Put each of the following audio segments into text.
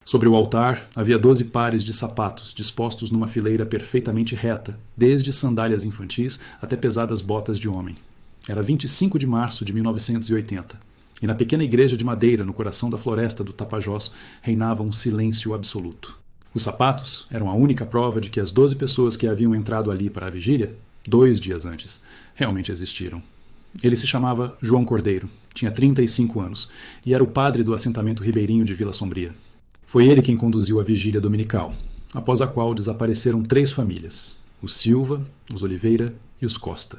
Sobre o altar havia 12 pares de sapatos dispostos numa fileira perfeitamente reta, desde sandálias infantis até pesadas botas de homem. Era 25 de março de 1980, e na pequena igreja de madeira no coração da floresta do Tapajós reinava um silêncio absoluto. Os sapatos eram a única prova de que as 12 pessoas que haviam entrado ali para a vigília, 2 dias antes, realmente existiram. Ele se chamava João Cordeiro, tinha 35 anos, e era o padre do assentamento ribeirinho de Vila Sombria. Foi ele quem conduziu a vigília dominical, após a qual desapareceram 3 famílias, os Silva, os Oliveira e os Costa,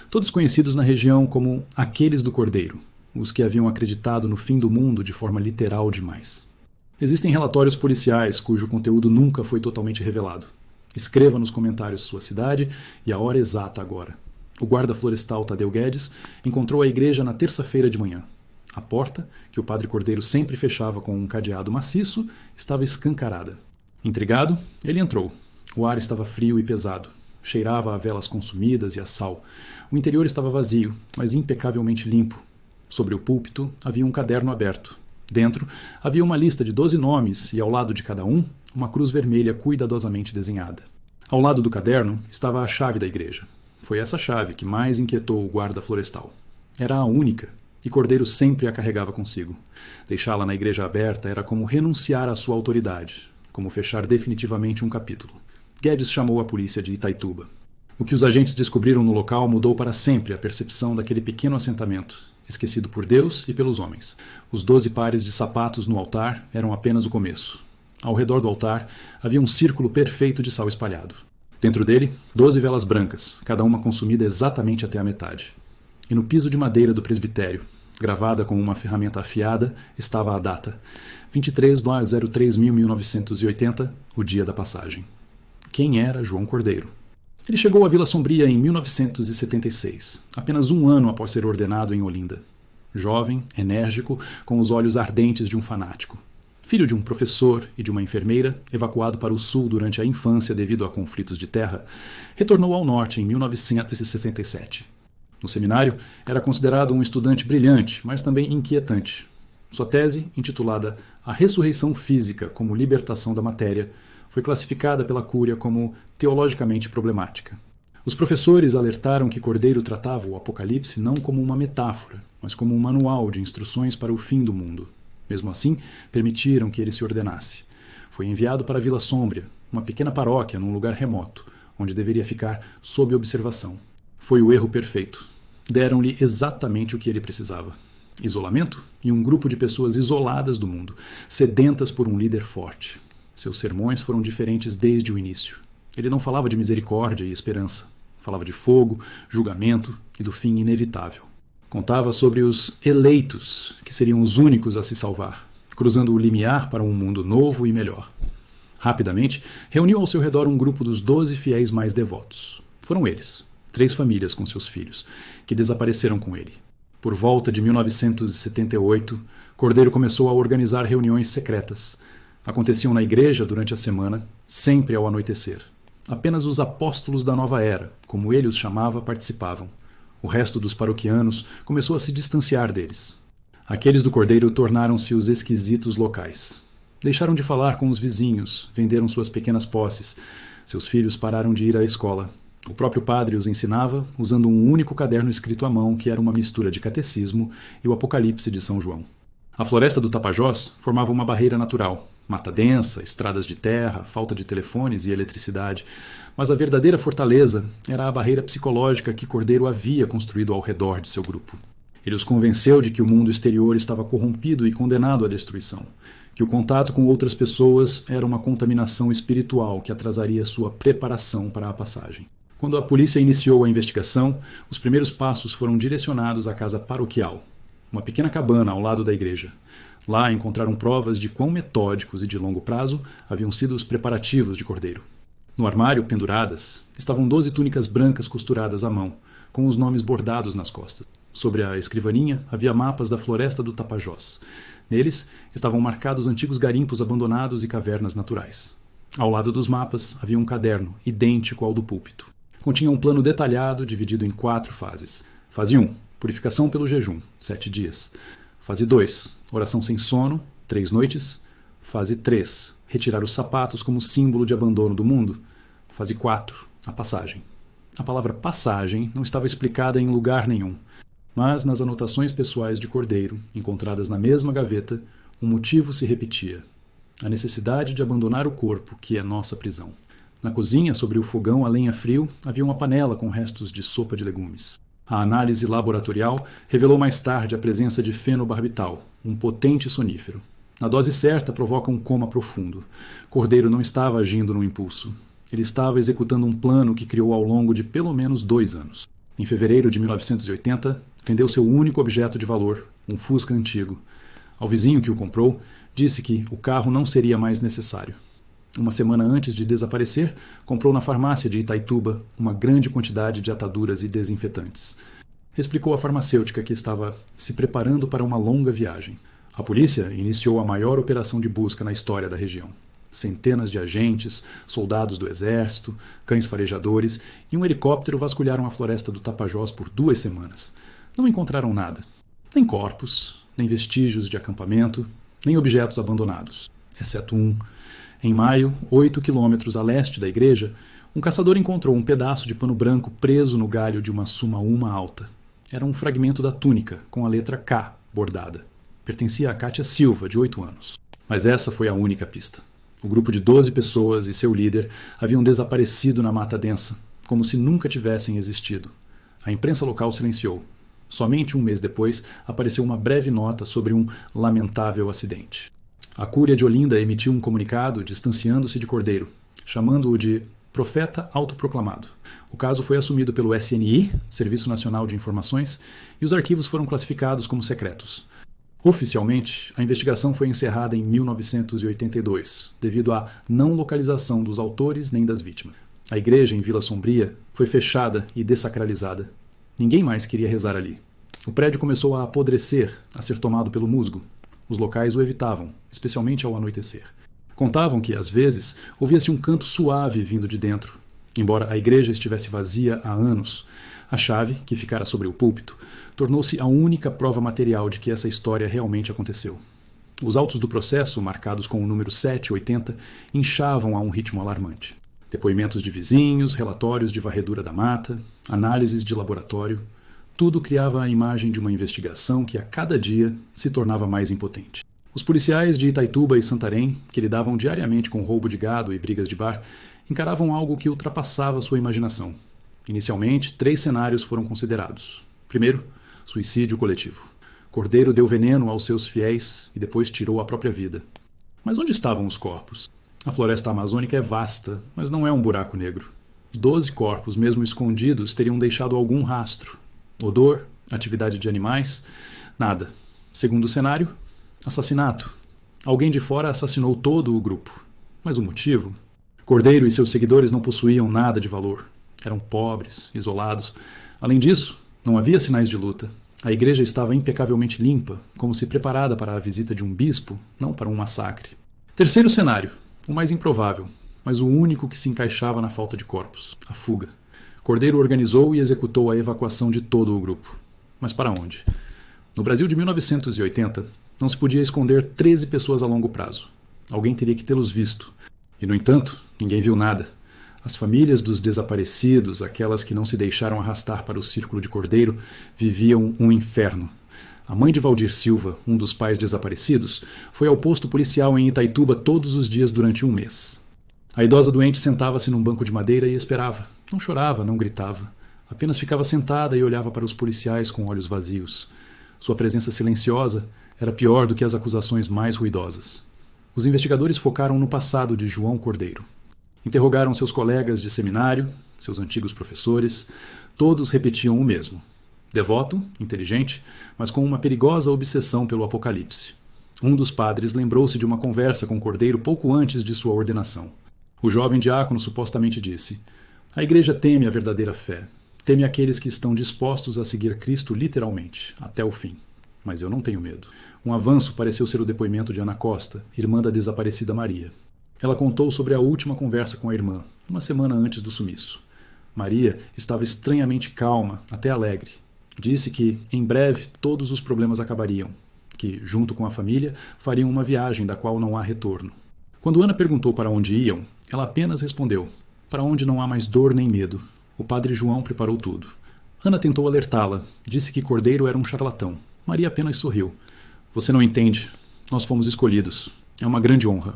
todos conhecidos na região como aqueles do Cordeiro, os que haviam acreditado no fim do mundo de forma literal demais. Existem relatórios policiais cujo conteúdo nunca foi totalmente revelado. Escreva nos comentários sua cidade e a hora exata agora. O guarda florestal Tadeu Guedes encontrou a igreja na terça-feira de manhã. A porta, que o padre Cordeiro sempre fechava com um cadeado maciço, estava escancarada. Intrigado, ele entrou. O ar estava frio e pesado. Cheirava a velas consumidas e a sal. O interior estava vazio, mas impecavelmente limpo. Sobre o púlpito havia um caderno aberto. Dentro havia uma lista de 12 nomes e, ao lado de cada um, uma cruz vermelha cuidadosamente desenhada. Ao lado do caderno estava a chave da igreja. Foi essa chave que mais inquietou o guarda florestal. Era a única, e Cordeiro sempre a carregava consigo. Deixá-la na igreja aberta era como renunciar à sua autoridade, como fechar definitivamente um capítulo. Guedes chamou a polícia de Itaituba. O que os agentes descobriram no local mudou para sempre a percepção daquele pequeno assentamento, esquecido por Deus e pelos homens. Os 12 pares de sapatos no altar eram apenas o começo. Ao redor do altar havia um círculo perfeito de sal espalhado. Dentro dele, 12 velas brancas, cada uma consumida exatamente até a metade. E no piso de madeira do presbitério, gravada com uma ferramenta afiada, estava a data: 23/03/1980, o dia da passagem. Quem era João Cordeiro? Ele chegou à Vila Sombria em 1976, apenas um ano após ser ordenado em Olinda. Jovem, enérgico, com os olhos ardentes de um fanático. Filho de um professor e de uma enfermeira, evacuado para o sul durante a infância devido a conflitos de terra, retornou ao norte em 1967. No seminário, era considerado um estudante brilhante, mas também inquietante. Sua tese, intitulada A Ressurreição Física como Libertação da Matéria, foi classificada pela Cúria como teologicamente problemática. Os professores alertaram que Cordeiro tratava o Apocalipse não como uma metáfora, mas como um manual de instruções para o fim do mundo. Mesmo assim, permitiram que ele se ordenasse. Foi enviado para Vila Sombria, uma pequena paróquia num lugar remoto, onde deveria ficar sob observação. Foi o erro perfeito. Deram-lhe exatamente o que ele precisava: isolamento e um grupo de pessoas isoladas do mundo, sedentas por um líder forte. Seus sermões foram diferentes desde o início. Ele não falava de misericórdia e esperança. Falava de fogo, julgamento e do fim inevitável. Contava sobre os eleitos, que seriam os únicos a se salvar, cruzando o limiar para um mundo novo e melhor. Rapidamente, reuniu ao seu redor um grupo dos 12 fiéis mais devotos. Foram eles, 3 famílias com seus filhos, que desapareceram com ele. Por volta de 1978, Cordeiro começou a organizar reuniões secretas. Aconteciam na igreja durante a semana, sempre ao anoitecer. Apenas os apóstolos da nova era, como ele os chamava, participavam. O resto dos paroquianos começou a se distanciar deles. Aqueles do Cordeiro tornaram-se os esquisitos locais. Deixaram de falar com os vizinhos, venderam suas pequenas posses. Seus filhos pararam de ir à escola. O próprio padre os ensinava usando um único caderno escrito à mão que era uma mistura de catecismo e o Apocalipse de São João. A floresta do Tapajós formava uma barreira natural. Mata densa, estradas de terra, falta de telefones e eletricidade. Mas a verdadeira fortaleza era a barreira psicológica que Cordeiro havia construído ao redor de seu grupo. Ele os convenceu de que o mundo exterior estava corrompido e condenado à destruição, que o contato com outras pessoas era uma contaminação espiritual que atrasaria sua preparação para a passagem. Quando a polícia iniciou a investigação, os primeiros passos foram direcionados à casa paroquial, uma pequena cabana ao lado da igreja. Lá encontraram provas de quão metódicos e de longo prazo haviam sido os preparativos de Cordeiro. No armário, penduradas, estavam 12 túnicas brancas costuradas à mão, com os nomes bordados nas costas. Sobre a escrivaninha havia mapas da floresta do Tapajós. Neles estavam marcados antigos garimpos abandonados e cavernas naturais. Ao lado dos mapas havia um caderno, idêntico ao do púlpito. Continha um plano detalhado dividido em 4 fases. Fase 1, purificação pelo jejum, 7 dias. Fase 2, oração sem sono, 3 noites. Fase 3. Retirar os sapatos como símbolo de abandono do mundo. Fase 4. A passagem. A palavra passagem não estava explicada em lugar nenhum, mas nas anotações pessoais de Cordeiro, encontradas na mesma gaveta, um motivo se repetia: a necessidade de abandonar o corpo, que é nossa prisão. Na cozinha, sobre o fogão a lenha frio, havia uma panela com restos de sopa de legumes. A análise laboratorial revelou mais tarde a presença de fenobarbital, um potente sonífero. Na dose certa, provoca um coma profundo. Cordeiro não estava agindo no impulso. Ele estava executando um plano que criou ao longo de pelo menos 2 anos. Em fevereiro de 1980, vendeu seu único objeto de valor, um Fusca antigo. Ao vizinho que o comprou, disse que o carro não seria mais necessário. Uma semana antes de desaparecer, comprou na farmácia de Itaituba uma grande quantidade de ataduras e desinfetantes. Explicou à farmacêutica que estava se preparando para uma longa viagem. A polícia iniciou a maior operação de busca na história da região. Centenas de agentes, soldados do exército, cães farejadores e um helicóptero vasculharam a floresta do Tapajós por 2 semanas. Não encontraram nada. Nem corpos, nem vestígios de acampamento, nem objetos abandonados, exceto um. Em maio, 8 quilômetros a leste da igreja, um caçador encontrou um pedaço de pano branco preso no galho de uma sumaúma alta. Era um fragmento da túnica, com a letra K bordada. Pertencia a Kátia Silva, de 8 anos. Mas essa foi a única pista. O grupo de 12 pessoas e seu líder haviam desaparecido na mata densa, como se nunca tivessem existido. A imprensa local silenciou. Somente um mês depois, apareceu uma breve nota sobre um lamentável acidente. A Cúria de Olinda emitiu um comunicado distanciando-se de Cordeiro, chamando-o de profeta autoproclamado. O caso foi assumido pelo SNI, Serviço Nacional de Informações, e os arquivos foram classificados como secretos. Oficialmente, a investigação foi encerrada em 1982, devido à não localização dos autores nem das vítimas. A igreja em Vila Sombria foi fechada e dessacralizada. Ninguém mais queria rezar ali. O prédio começou a apodrecer, a ser tomado pelo musgo. Os locais o evitavam, especialmente ao anoitecer. Contavam que, às vezes, ouvia-se um canto suave vindo de dentro. Embora a igreja estivesse vazia há anos, a chave, que ficara sobre o púlpito, tornou-se a única prova material de que essa história realmente aconteceu. Os autos do processo, marcados com o número 780, inchavam a um ritmo alarmante. Depoimentos de vizinhos, relatórios de varredura da mata, análises de laboratório, tudo criava a imagem de uma investigação que a cada dia se tornava mais impotente. Os policiais de Itaituba e Santarém, que lidavam diariamente com roubo de gado e brigas de bar, encaravam algo que ultrapassava sua imaginação. Inicialmente, 3 cenários foram considerados. Primeiro, suicídio coletivo. Cordeiro deu veneno aos seus fiéis e depois tirou a própria vida. Mas onde estavam os corpos? A floresta amazônica é vasta, mas não é um buraco negro. 12 corpos, mesmo escondidos, teriam deixado algum rastro. Odor, atividade de animais, nada. Segundo cenário, assassinato. Alguém de fora assassinou todo o grupo. Mas o motivo? Cordeiro e seus seguidores não possuíam nada de valor. Eram pobres, isolados. Além disso, não havia sinais de luta. A igreja estava impecavelmente limpa, como se preparada para a visita de um bispo, não para um massacre. Terceiro cenário, o mais improvável, mas o único que se encaixava na falta de corpos, a fuga. Cordeiro organizou e executou a evacuação de todo o grupo. Mas para onde? No Brasil de 1980, não se podia esconder 13 pessoas a longo prazo. Alguém teria que tê-los visto. E, no entanto, ninguém viu nada. As famílias dos desaparecidos, aquelas que não se deixaram arrastar para o círculo de Cordeiro, viviam um inferno. A mãe de Valdir Silva, um dos pais desaparecidos, foi ao posto policial em Itaituba todos os dias durante 1 mês. A idosa doente sentava-se num banco de madeira e esperava. Não chorava, não gritava. Apenas ficava sentada e olhava para os policiais com olhos vazios. Sua presença silenciosa era pior do que as acusações mais ruidosas. Os investigadores focaram no passado de João Cordeiro. Interrogaram seus colegas de seminário, seus antigos professores. Todos repetiam o mesmo. Devoto, inteligente, mas com uma perigosa obsessão pelo apocalipse. Um dos padres lembrou-se de uma conversa com Cordeiro pouco antes de sua ordenação. O jovem diácono supostamente disse: "A igreja teme a verdadeira fé. Teme aqueles que estão dispostos a seguir Cristo literalmente, até o fim. Mas eu não tenho medo." Um avanço pareceu ser o depoimento de Ana Costa, irmã da desaparecida Maria. Ela contou sobre a última conversa com a irmã, uma semana antes do sumiço. Maria estava estranhamente calma, até alegre. Disse que, em breve, todos os problemas acabariam. que, junto com a família, fariam uma viagem da qual não há retorno. Quando Ana perguntou para onde iam, ela apenas respondeu: para onde não há mais dor nem medo. O padre João preparou tudo. Ana tentou alertá-la, disse que Cordeiro era um charlatão. Maria apenas sorriu. Você não entende. Nós fomos escolhidos. É uma grande honra.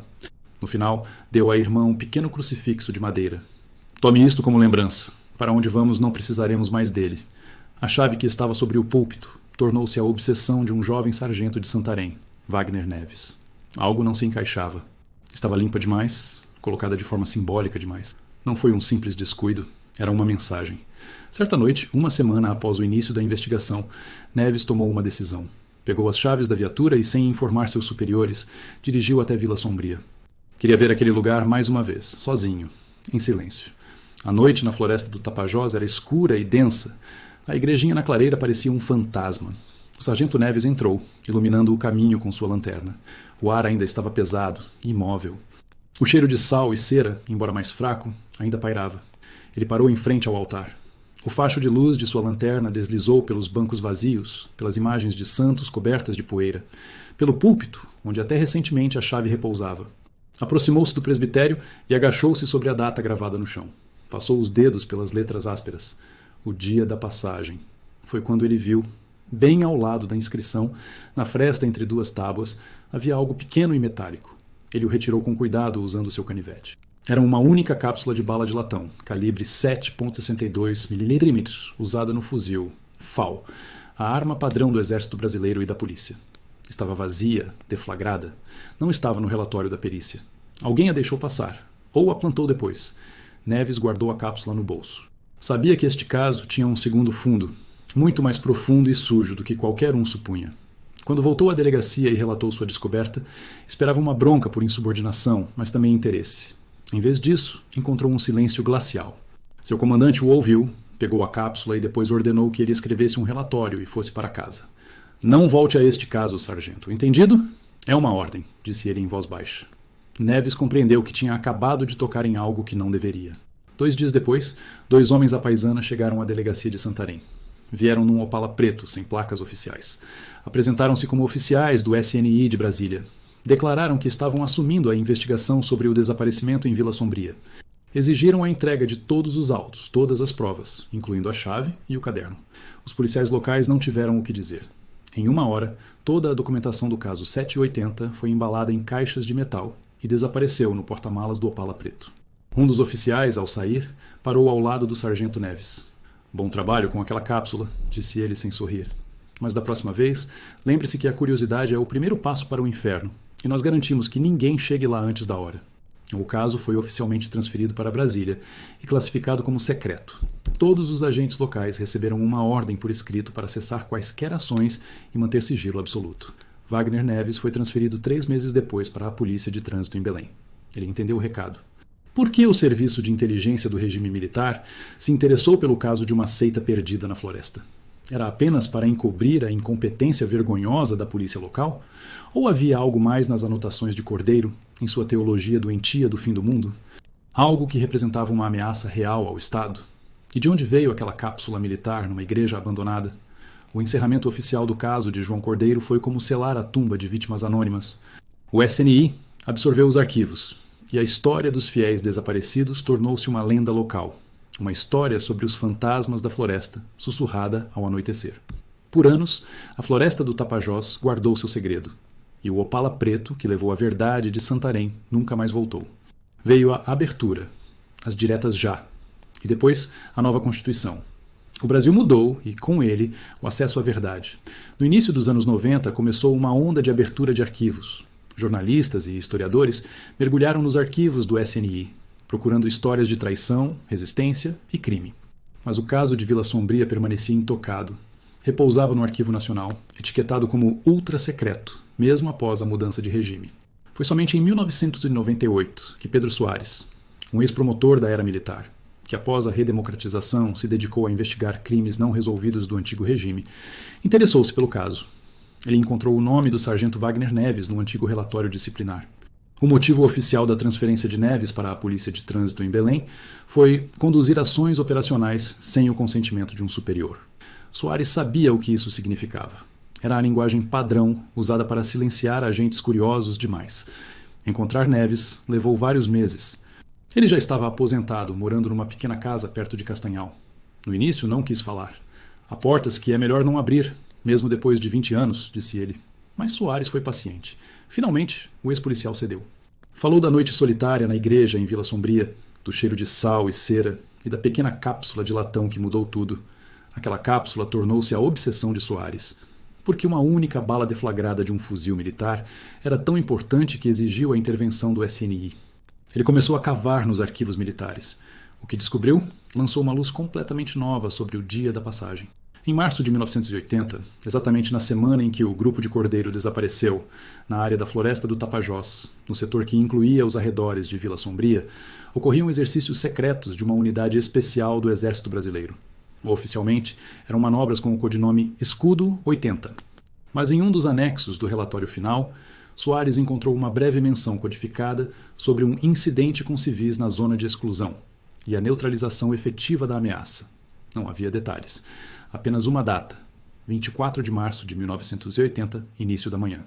No final, deu à irmã um pequeno crucifixo de madeira. Tome isto como lembrança. Para onde vamos não precisaremos mais dele. A chave que estava sobre o púlpito tornou-se a obsessão de um jovem sargento de Santarém, Wagner Neves. Algo não se encaixava. Estava limpa demais, colocada de forma simbólica demais. Não foi um simples descuido, era uma mensagem. Certa noite, uma semana após o início da investigação, Neves tomou uma decisão. Pegou as chaves da viatura e, sem informar seus superiores, dirigiu até Vila Sombria. Queria ver aquele lugar mais uma vez, sozinho, em silêncio. A noite na floresta do Tapajós era escura e densa. A igrejinha na clareira parecia um fantasma. O sargento Neves entrou, iluminando o caminho com sua lanterna. O ar ainda estava pesado, imóvel. O cheiro de sal e cera, embora mais fraco, ainda pairava. Ele parou em frente ao altar. O facho de luz de sua lanterna deslizou pelos bancos vazios, pelas imagens de santos cobertas de poeira, pelo púlpito, onde até recentemente a chave repousava. Aproximou-se do presbitério e agachou-se sobre a data gravada no chão. Passou os dedos pelas letras ásperas. O dia da passagem. Foi quando ele viu, bem ao lado da inscrição, na fresta entre duas tábuas, havia algo pequeno e metálico. Ele o retirou com cuidado usando seu canivete. Era uma única cápsula de bala de latão, calibre 7,62 mm, usada no fuzil FAL, a arma padrão do Exército Brasileiro e da polícia. Estava vazia, deflagrada. Não estava no relatório da perícia. Alguém a deixou passar, ou a plantou depois. Neves guardou a cápsula no bolso. Sabia que este caso tinha um segundo fundo, muito mais profundo e sujo do que qualquer um supunha. Quando voltou à delegacia e relatou sua descoberta, esperava uma bronca por insubordinação, mas também interesse. Em vez disso, encontrou um silêncio glacial. Seu comandante o ouviu, pegou a cápsula e depois ordenou que ele escrevesse um relatório e fosse para casa. Não volte a este caso, sargento. Entendido? É uma ordem, disse ele em voz baixa. Neves compreendeu que tinha acabado de tocar em algo que não deveria. 2 dias depois, 2 homens à paisana chegaram à delegacia de Santarém. Vieram num Opala preto, sem placas oficiais. Apresentaram-se como oficiais do SNI de Brasília. Declararam que estavam assumindo a investigação sobre o desaparecimento em Vila Sombria. Exigiram a entrega de todos os autos, todas as provas, incluindo a chave e o caderno. Os policiais locais não tiveram o que dizer. Em 1 hora, toda a documentação do caso 780 foi embalada em caixas de metal e desapareceu no porta-malas do Opala preto. Um dos oficiais, ao sair, parou ao lado do sargento Neves. Bom trabalho com aquela cápsula, disse ele sem sorrir. Mas da próxima vez, lembre-se que a curiosidade é o primeiro passo para o inferno, e nós garantimos que ninguém chegue lá antes da hora. O caso foi oficialmente transferido para Brasília e classificado como secreto. Todos os agentes locais receberam uma ordem por escrito para cessar quaisquer ações e manter sigilo absoluto. Wagner Neves foi transferido 3 meses depois para a Polícia de Trânsito em Belém. Ele entendeu o recado. Por que o Serviço de Inteligência do Regime Militar se interessou pelo caso de uma seita perdida na floresta? Era apenas para encobrir a incompetência vergonhosa da polícia local? Ou havia algo mais nas anotações de Cordeiro, em sua teologia doentia do fim do mundo? Algo que representava uma ameaça real ao Estado? E de onde veio aquela cápsula militar numa igreja abandonada? O encerramento oficial do caso de João Cordeiro foi como selar a tumba de vítimas anônimas. O SNI absorveu os arquivos, e a história dos fiéis desaparecidos tornou-se uma lenda local. Uma história sobre os fantasmas da floresta, sussurrada ao anoitecer. Por anos, a floresta do Tapajós guardou seu segredo. E o Opala preto, que levou a verdade de Santarém, nunca mais voltou. Veio a abertura, as diretas já, e depois a nova Constituição. O Brasil mudou e, com ele, o acesso à verdade. No início dos anos 90, começou uma onda de abertura de arquivos. Jornalistas e historiadores mergulharam nos arquivos do SNI, procurando histórias de traição, resistência e crime. Mas o caso de Vila Sombria permanecia intocado. Repousava no Arquivo Nacional, etiquetado como ultra-secreto, mesmo após a mudança de regime. Foi somente em 1998 que Pedro Soares, um ex-promotor da era militar, que após a redemocratização se dedicou a investigar crimes não resolvidos do antigo regime, interessou-se pelo caso. Ele encontrou o nome do sargento Wagner Neves no antigo relatório disciplinar. O motivo oficial da transferência de Neves para a Polícia de Trânsito em Belém foi conduzir ações operacionais sem o consentimento de um superior. Soares sabia o que isso significava. Era a linguagem padrão usada para silenciar agentes curiosos demais. Encontrar Neves levou vários meses. Ele já estava aposentado, morando numa pequena casa perto de Castanhal. No início não quis falar. Há portas que é melhor não abrir, mesmo depois de 20 anos, disse ele. Mas Soares foi paciente. Finalmente, o ex-policial cedeu. Falou da noite solitária na igreja em Vila Sombria, do cheiro de sal e cera e da pequena cápsula de latão que mudou tudo. Aquela cápsula tornou-se a obsessão de Soares, porque uma única bala deflagrada de um fuzil militar era tão importante que exigiu a intervenção do SNI. Ele começou a cavar nos arquivos militares. O que descobriu lançou uma luz completamente nova sobre o dia da passagem. Em março de 1980, exatamente na semana em que o grupo de Cordeiro desapareceu, na área da Floresta do Tapajós, no setor que incluía os arredores de Vila Sombria, ocorriam exercícios secretos de uma unidade especial do Exército Brasileiro. Oficialmente, eram manobras com o codinome Escudo 80. Mas em um dos anexos do relatório final, Soares encontrou uma breve menção codificada sobre um incidente com civis na zona de exclusão e a neutralização efetiva da ameaça. Não havia detalhes. Apenas uma data, 24 de março de 1980, início da manhã,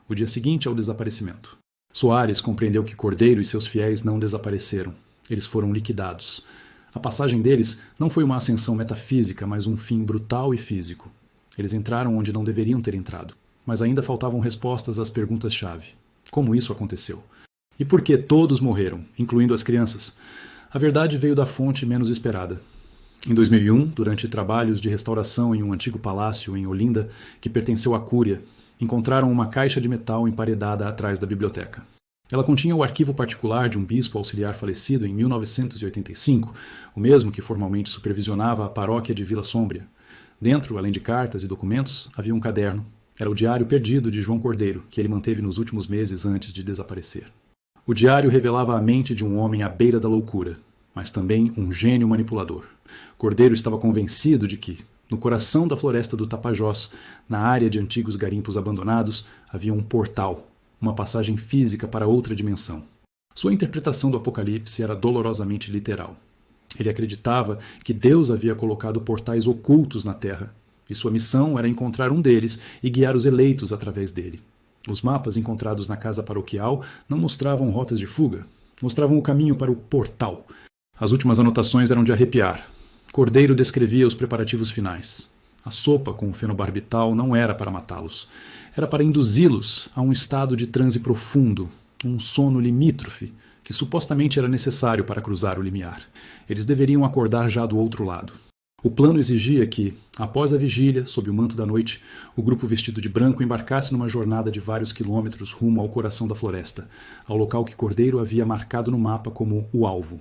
o dia seguinte ao desaparecimento. Soares compreendeu que Cordeiro e seus fiéis não desapareceram. Eles foram liquidados. A passagem deles não foi uma ascensão metafísica, mas um fim brutal e físico. Eles entraram onde não deveriam ter entrado, mas ainda faltavam respostas às perguntas-chave. Como isso aconteceu? E por que todos morreram, incluindo as crianças? A verdade veio da fonte menos esperada. Em 2001, durante trabalhos de restauração em um antigo palácio em Olinda, que pertenceu à Cúria, encontraram uma caixa de metal emparedada atrás da biblioteca. Ela continha o arquivo particular de um bispo auxiliar falecido em 1985, o mesmo que formalmente supervisionava a paróquia de Vila Sombria. Dentro, além de cartas e documentos, havia um caderno. Era o diário perdido de João Cordeiro, que ele manteve nos últimos meses antes de desaparecer. O diário revelava a mente de um homem à beira da loucura, mas também um gênio manipulador. Cordeiro estava convencido de que, no coração da Floresta do Tapajós, na área de antigos garimpos abandonados, havia um portal, uma passagem física para outra dimensão. Sua interpretação do Apocalipse era dolorosamente literal. Ele acreditava que Deus havia colocado portais ocultos na Terra, e sua missão era encontrar um deles e guiar os eleitos através dele. Os mapas encontrados na casa paroquial não mostravam rotas de fuga, mostravam o caminho para o portal. As últimas anotações eram de arrepiar. Cordeiro descrevia os preparativos finais. A sopa com fenobarbital não era para matá-los. Era para induzi-los a um estado de transe profundo, um sono limítrofe, que supostamente era necessário para cruzar o limiar. Eles deveriam acordar já do outro lado. O plano exigia que, após a vigília, sob o manto da noite, o grupo vestido de branco embarcasse numa jornada de vários quilômetros rumo ao coração da floresta, ao local que Cordeiro havia marcado no mapa como o alvo.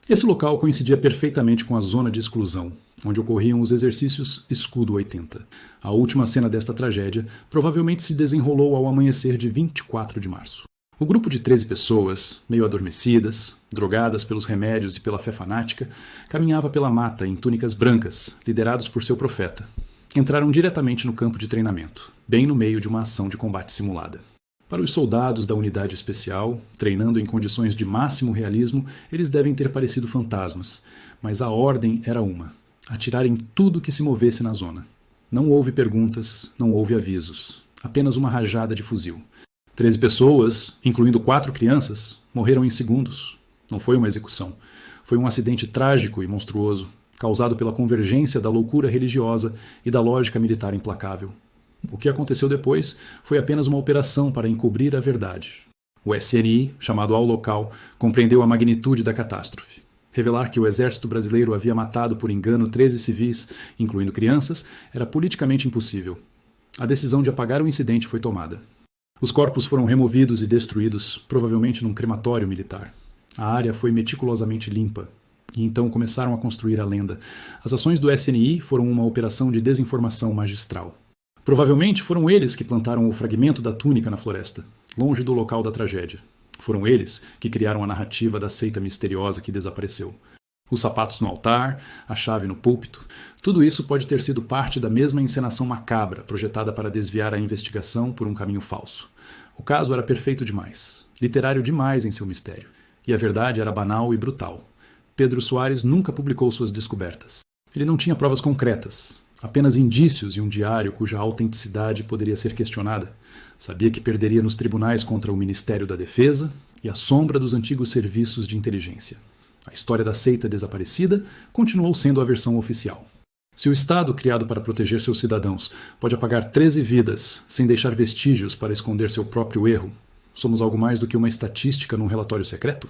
Esse local coincidia perfeitamente com a zona de exclusão, onde ocorriam os exercícios Escudo 80. A última cena desta tragédia provavelmente se desenrolou ao amanhecer de 24 de março. O grupo de 13 pessoas, meio adormecidas, drogadas pelos remédios e pela fé fanática, caminhava pela mata em túnicas brancas, liderados por seu profeta. Entraram diretamente no campo de treinamento, bem no meio de uma ação de combate simulada. Para os soldados da unidade especial, treinando em condições de máximo realismo, eles devem ter parecido fantasmas, mas a ordem era uma: atirar em tudo que se movesse na zona. Não houve perguntas, não houve avisos, apenas uma rajada de fuzil. 13 pessoas, incluindo 4 crianças, morreram em segundos. Não foi uma execução. Foi um acidente trágico e monstruoso, causado pela convergência da loucura religiosa e da lógica militar implacável. O que aconteceu depois foi apenas uma operação para encobrir a verdade. O SNI, chamado ao local, compreendeu a magnitude da catástrofe. Revelar que o exército brasileiro havia matado por engano 13 civis, incluindo crianças, era politicamente impossível. A decisão de apagar o incidente foi tomada. Os corpos foram removidos e destruídos, provavelmente num crematório militar. A área foi meticulosamente limpa. E então começaram a construir a lenda. As ações do SNI foram uma operação de desinformação magistral. Provavelmente foram eles que plantaram o fragmento da túnica na floresta, longe do local da tragédia. Foram eles que criaram a narrativa da seita misteriosa que desapareceu. Os sapatos no altar, a chave no púlpito, tudo isso pode ter sido parte da mesma encenação macabra projetada para desviar a investigação por um caminho falso. O caso era perfeito demais, literário demais em seu mistério. E a verdade era banal e brutal. Pedro Soares nunca publicou suas descobertas. Ele não tinha provas concretas. Apenas indícios e um diário cuja autenticidade poderia ser questionada. Sabia que perderia nos tribunais contra o Ministério da Defesa e a sombra dos antigos serviços de inteligência. A história da seita desaparecida continuou sendo a versão oficial. Se o Estado, criado para proteger seus cidadãos, pode apagar 13 vidas sem deixar vestígios para esconder seu próprio erro, somos algo mais do que uma estatística num relatório secreto?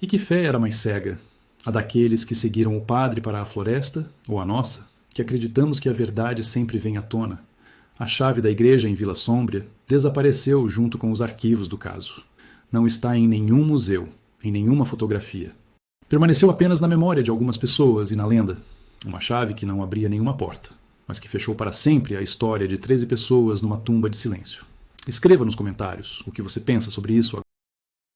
E que fé era mais cega? A daqueles que seguiram o padre para a floresta, ou a nossa, que acreditamos que a verdade sempre vem à tona? A chave da igreja em Vila Sômbria desapareceu junto com os arquivos do caso. Não está em nenhum museu, em nenhuma fotografia. Permaneceu apenas na memória de algumas pessoas e na lenda. Uma chave que não abria nenhuma porta, mas que fechou para sempre a história de 13 pessoas numa tumba de silêncio. Escreva nos comentários o que você pensa sobre isso agora.